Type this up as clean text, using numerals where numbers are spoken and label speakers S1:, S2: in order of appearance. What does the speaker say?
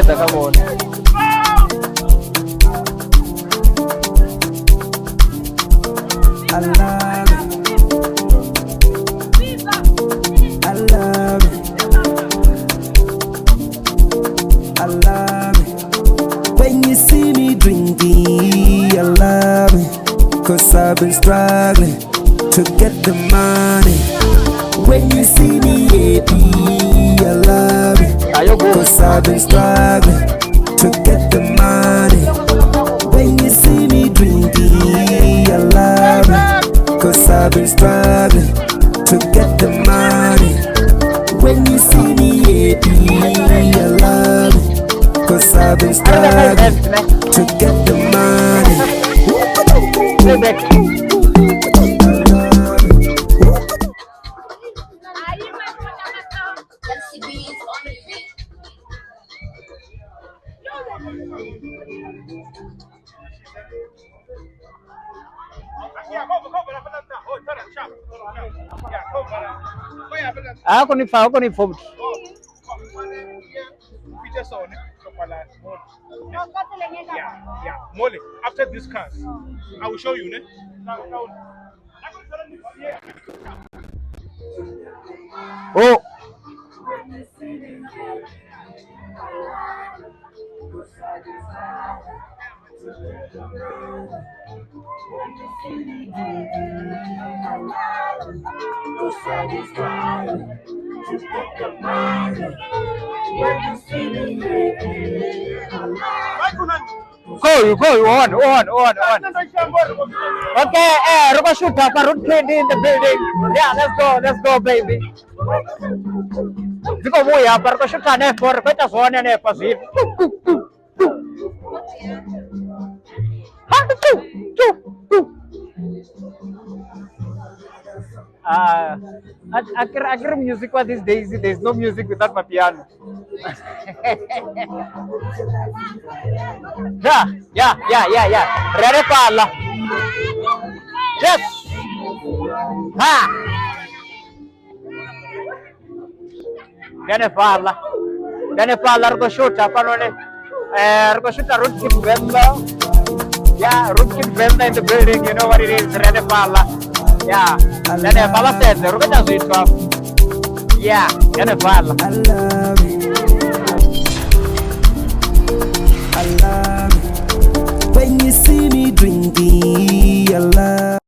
S1: get the come on.
S2: I love it. I love it. I love it. When you see me drinking, I love it. 'Cause I've been struggling to get the money. When you see me happy, I love it. 'Cause I've been struggling to get the money. When you see me drinking, I love it. 'Cause I've been struggling to get the money. When you see me happy, I love it. 'Cause I've been struggling to get the money.
S1: Ako ni form.
S3: Yeah. Molly, after this class, I will show you.
S1: Oh. Go on. Okay, Roba shoot up a root kid in the building. Yeah, let's go, baby. Because we are Barco shoot an effort, but as one and a passive. I agree music what these days. There's no music without my piano. Yeah. Ready palla. Yes. Ha. Viene palla, Argo shoot up Argo shoot a rootkid Venda. Yeah, rootkid Venda in the building. You know what it is. Ready palla. Yeah. Viene palla said. Argo does it. Yeah. Viene palla.
S2: I love it. I love it. When you see me drinking, I love